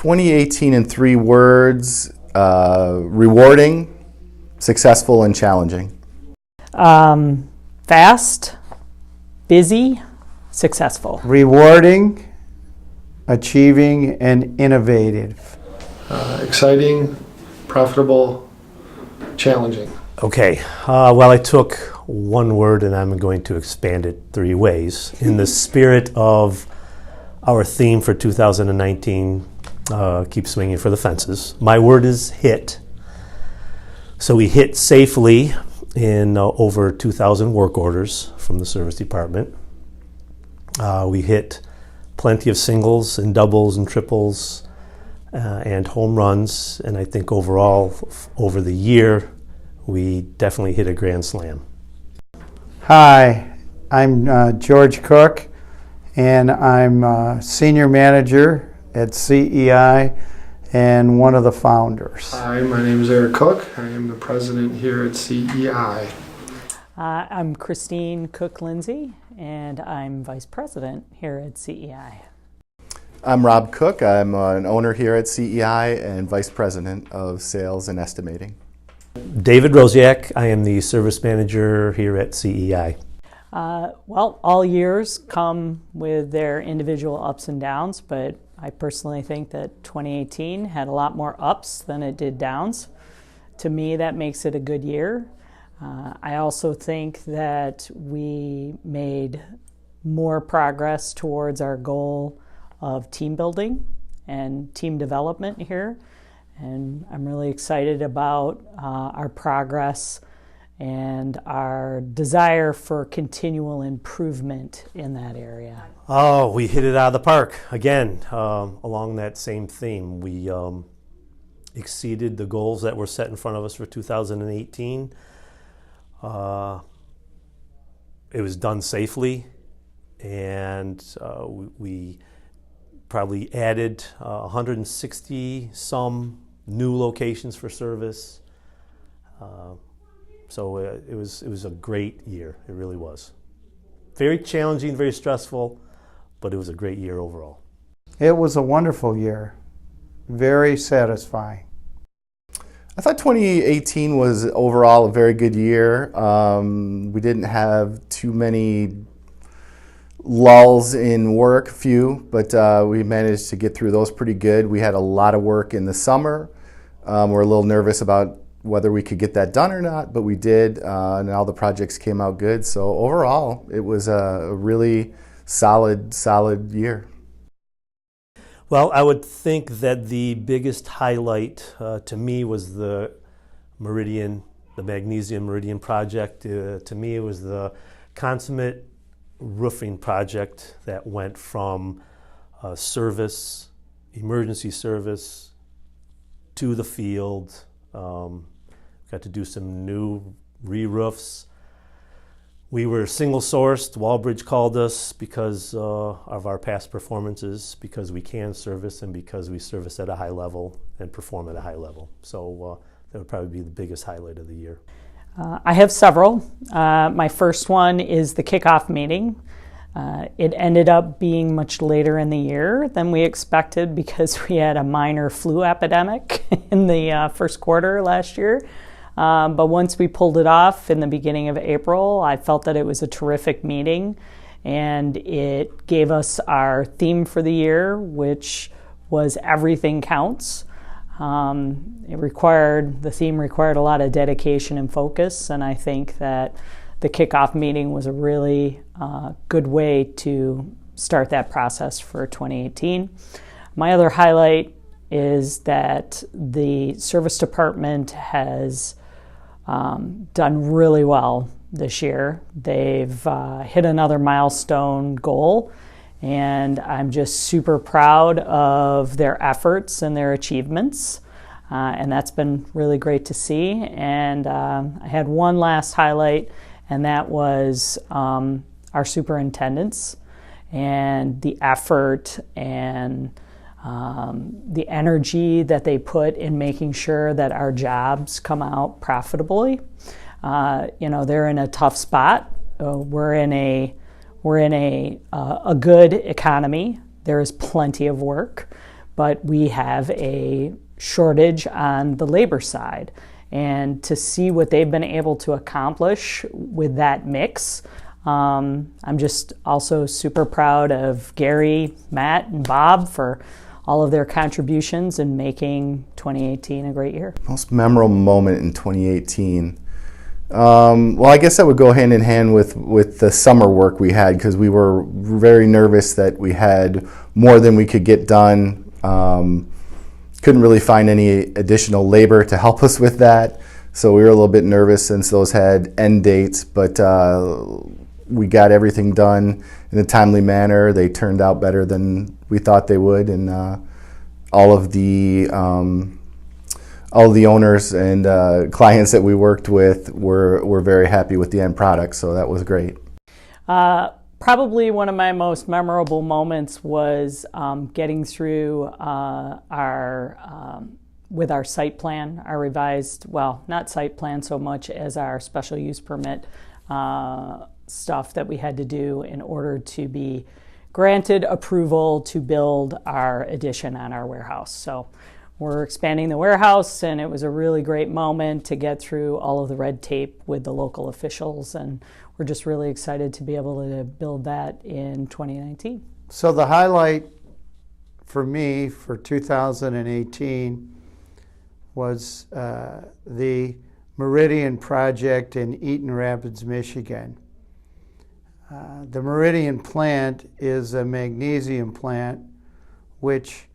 2018 in 3 words: rewarding, successful, and challenging. Fast, busy, successful. Rewarding, achieving, and innovative. Exciting, profitable, challenging. Okay, well, I took one word and I'm going to expand it 3 ways. In the spirit of our theme for 2019, Keep Swinging for the Fences, my word is hit. So we hit safely in over 2,000 work orders from the service department. We hit plenty of singles and doubles and triples and home runs, and I think overall, over the year, we definitely hit a grand slam. Hi, I'm George Cook, and I'm Senior Manager at CEI and one of the founders. Hi, my name is Eric Cook. I am the president here at CEI. I'm Christine Cook-Lindsay, and I'm Vice President here at CEI. I'm Rob Cook. I'm an owner here at CEI and Vice President of Sales and Estimating. David Rosiak, I am the Service Manager here at CEI. Well, all years come with their individual ups and downs, but I personally think that 2018 had a lot more ups than it did downs. To me, that makes it a good year. I also think that we made more progress towards our goal of team building and team development here. And I'm really excited about our progress and our desire for continual improvement in that area. Oh, we hit it out of the park again. Along that same theme, we exceeded the goals that were set in front of us for 2018. It was done safely, and we probably added 160 some new locations for service. So it was a great year. It really was. Very challenging, very stressful, but it was a great year overall. It was a wonderful year, very satisfying. I thought 2018 was overall a very good year. We didn't have too many lulls in work, few, but we managed to get through those pretty good. We had a lot of work in the summer. We're a little nervous about whether we could get that done or not, but we did, and all the projects came out good. So overall, it was a really solid year. Well, I would think that the biggest highlight to me was the Magnesium Meridian project. To me, it was the consummate roofing project that went from service, emergency service, to the field. Got to do some new re-roofs. We were single-sourced. Walbridge called us because of our past performances, because we can service and because we service at a high level and perform at a high level. So that would probably be the biggest highlight of the year. I have several. My first one is the kickoff meeting. It ended up being much later in the year than we expected because we had a minor flu epidemic in the first quarter last year. But once we pulled it off in the beginning of April, I felt that it was a terrific meeting, and it gave us our theme for the year, which was Everything Counts. The theme required a lot of dedication and focus, and I think that the kickoff meeting was a really good way to start that process for 2018. My other highlight is that the service department has done really well this year. They've hit another milestone goal, and I'm just super proud of their efforts and their achievements, and that's been really great to see. And I had one last highlight, and that was our superintendents and the effort and the energy that they put in making sure that our jobs come out profitably. They're in a tough spot. We're in a good economy. There is plenty of work, but we have a shortage on the labor side. And to see what they've been able to accomplish with that mix, I'm just also super proud of Gary, Matt, and Bob for all of their contributions in making 2018 a great year. Most memorable moment in 2018. Well, I guess that would go hand in hand with the summer work we had, because we were very nervous that we had more than we could get done. Couldn't really find any additional labor to help us with that, so we were a little bit nervous since those had end dates, but we got everything done in a timely manner. They turned out better than we thought they would, and all of the owners and clients that we worked with were very happy with the end product, so that was great. Probably one of my most memorable moments was getting through with our site plan, our revised, well, not site plan so much as our special use permit stuff that we had to do in order to be granted approval to build our addition on our warehouse. So we're expanding the warehouse, and it was a really great moment to get through all of the red tape with the local officials, and we're just really excited to be able to build that in 2019. So the highlight for me for 2018 was the Meridian project in Eaton Rapids, Michigan. The Meridian plant is a magnesium plant which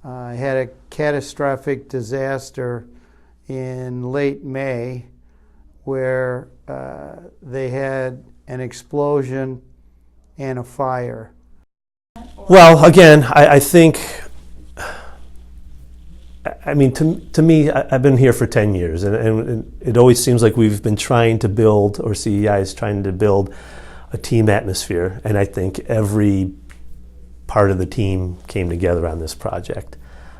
had a catastrophic disaster in late May where they had an explosion and a fire. Well, again, I think, I mean, to me, I've been here for 10 years, and it always seems like we've been trying to build, or CEI is trying to build, a team atmosphere, and I think every part of the team came together on this project.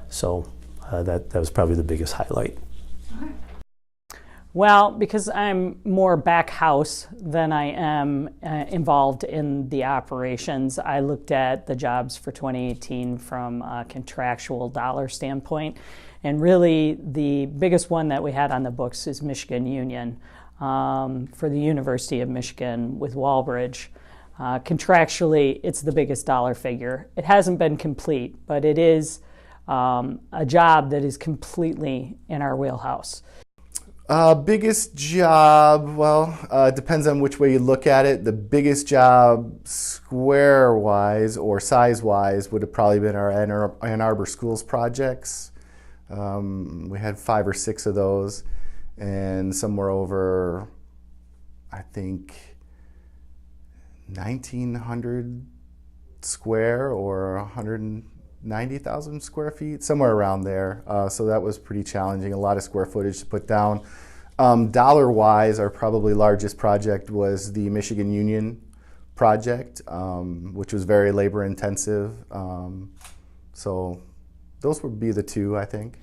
So that was probably the biggest highlight. Well, because I'm more back house than I am involved in the operations, I looked at the jobs for 2018 from a contractual dollar standpoint. And really, the biggest one that we had on the books is Michigan Union for the University of Michigan with Walbridge. Contractually, it's the biggest dollar figure. It hasn't been complete, but it is a job that is completely in our wheelhouse. Biggest job, well, depends on which way you look at it. The biggest job square-wise or size-wise would have probably been our Ann Arbor Schools projects. We had 5 or 6 of those, and some were over, I think, 1,900 square or 190,000 square feet, somewhere around there. So that was pretty challenging, a lot of square footage to put down. Dollar-wise, our probably largest project was the Michigan Union project, which was very labor-intensive. So those would be the 2, I think.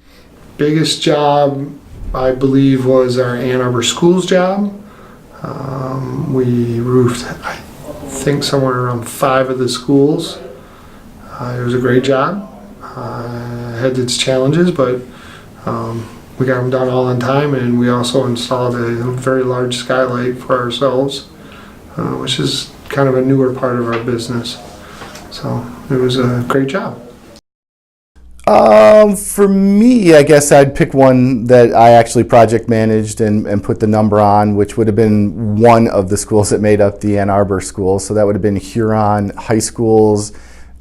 Biggest job, I believe, was our Ann Arbor Schools job. We roofed, I think, somewhere around 5 of the schools. It was a great job. It had its challenges, but we got them done all on time, and we also installed a very large skylight for ourselves, which is kind of a newer part of our business. So it was a great job. For me, I guess I'd pick one that I actually project managed and put the number on, which would have been one of the schools that made up the Ann Arbor School. So that would have been Huron High School's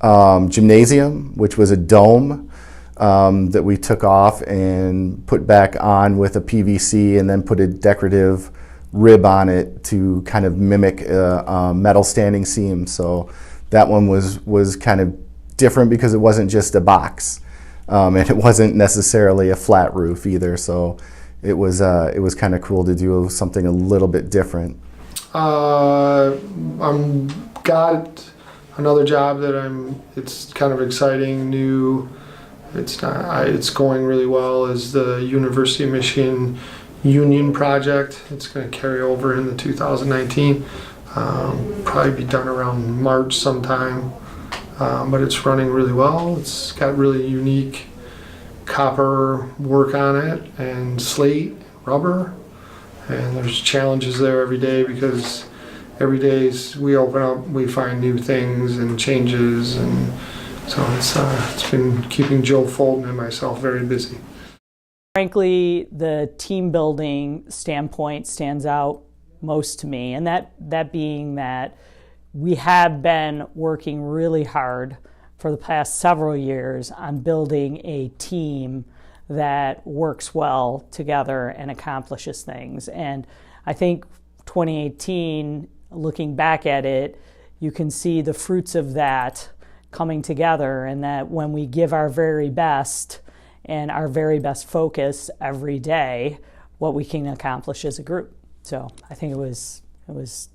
gymnasium, which was a dome that we took off and put back on with a PVC and then put a decorative rib on it to kind of mimic a metal standing seam. So that one was kind of different because it wasn't just a box. And it wasn't necessarily a flat roof either, so it was kind of cool to do something a little bit different. I'm got another job that it's kind of exciting, new. It's going really well. Is the University of Michigan Union project. It's going to carry over into 2019. Probably be done around March sometime. but it's running really well. It's got really unique copper work on it and slate, rubber, and there's challenges there every day because every day we open up, we find new things and changes, and so it's been keeping Joe Fulton and myself very busy. Frankly, the team building standpoint stands out most to me, and that being that we have been working really hard for the past several years on building a team that works well together and accomplishes things. And I think 2018, looking back at it, you can see the fruits of that coming together, and that when we give our very best and our very best focus every day, what we can accomplish as a group. So I think it was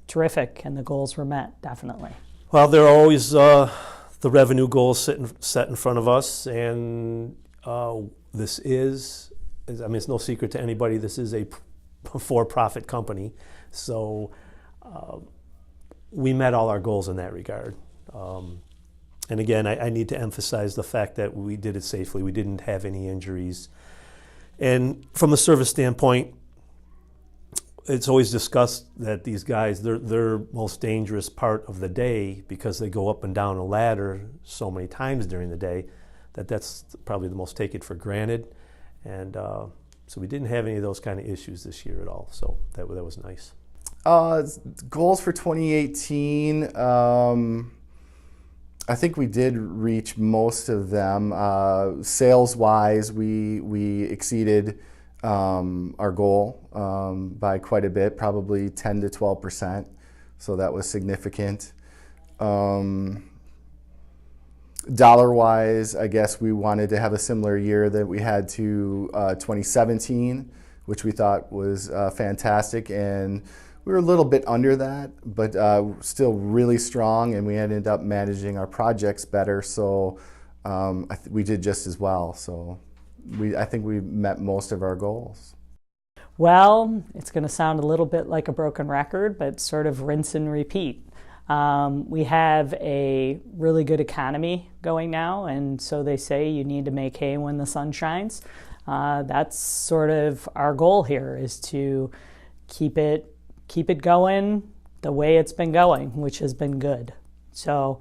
terrific, and the goals were met, definitely. Well, there are always the revenue goals set in front of us, and this is, I mean, it's no secret to anybody, this is a for-profit company. So we met all our goals in that regard. And again, I need to emphasize the fact that we did it safely. We didn't have any injuries. And from a service standpoint, it's always discussed that these guys, their most dangerous part of the day, because they go up and down a ladder so many times during the day, that's probably the most taken for granted. And so we didn't have any of those kind of issues this year at all. So that was nice. Goals for 2018. I think we did reach most of them. Sales-wise, we exceeded our goal by quite a bit, probably 10 to 12%. So that was significant. Dollar-wise, I guess we wanted to have a similar year that we had to 2017, which we thought was fantastic, and we were a little bit under that, but still really strong, and we ended up managing our projects better, so we did just as well. So I think we met most of our goals. Well, it's going to sound a little bit like a broken record, but sort of rinse and repeat. We have a really good economy going now, and so they say you need to make hay when the sun shines. That's sort of our goal here, is to keep it going the way it's been going, which has been good. So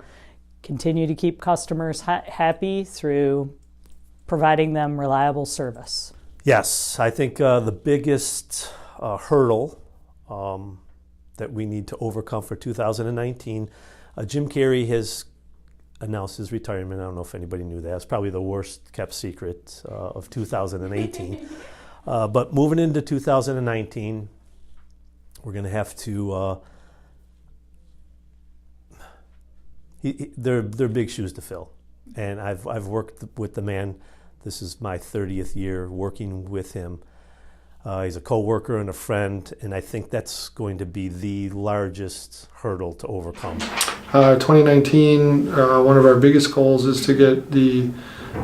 continue to keep customers happy through providing them reliable service. Yes, I think the biggest hurdle that we need to overcome for 2019, Jim Carey has announced his retirement. I don't know if anybody knew that. It's probably the worst kept secret of 2018. But moving into 2019, we're going to have to, they're big shoes to fill. And I've worked with the man. This is my 30th year working with him. He's a co-worker and a friend, and I think that's going to be the largest hurdle to overcome. 2019, one of our biggest goals is to get the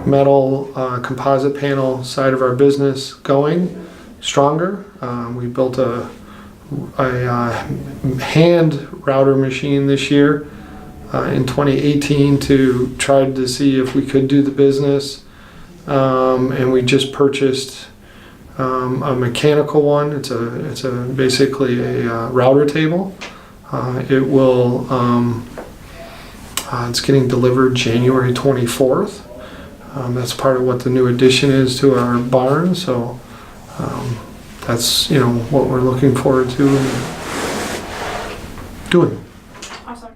metal composite panel side of our business going stronger. We built a hand router machine this year in 2018 to try to see if we could do the business, and we just purchased a mechanical one. It's basically a router table. It's getting delivered January 24th. That's part of what the new addition is to our barn. So that's what we're looking forward to doing. Awesome.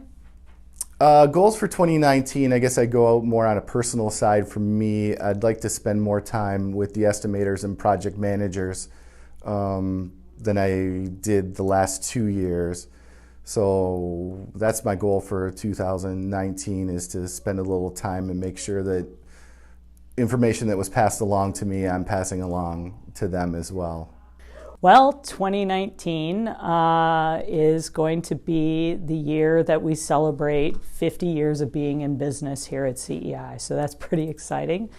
Goals for 2019, I guess I go out more on a personal side for me. I'd like to spend more time with the estimators and project managers than I did the last 2 years. So that's my goal for 2019, is to spend a little time and make sure that information that was passed along to me, I'm passing along to them as well. Well, 2019 is going to be the year that we celebrate 50 years of being in business here at CEI. So that's pretty exciting.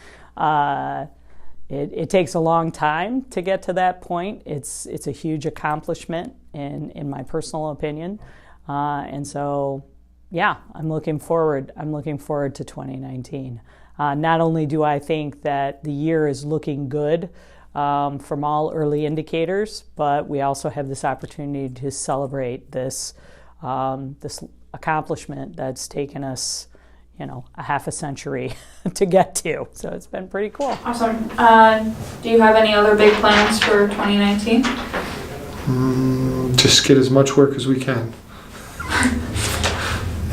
It takes a long time to get to that point. It's a huge accomplishment in my personal opinion. And so yeah, I'm looking forward. I'm looking forward to 2019. Not only do I think that the year is looking good from all early indicators, but we also have this opportunity to celebrate this this accomplishment that's taken us, a half a century to get to. So it's been pretty cool. Awesome. Do you have any other big plans for 2019? Just get as much work as we can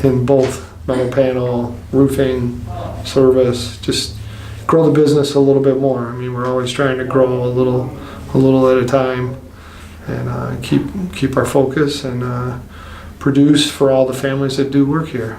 in both metal panel, roofing, service. Just grow the business a little bit more. I mean, we're always trying to grow a little at a time, and keep our focus and produce for all the families that do work here.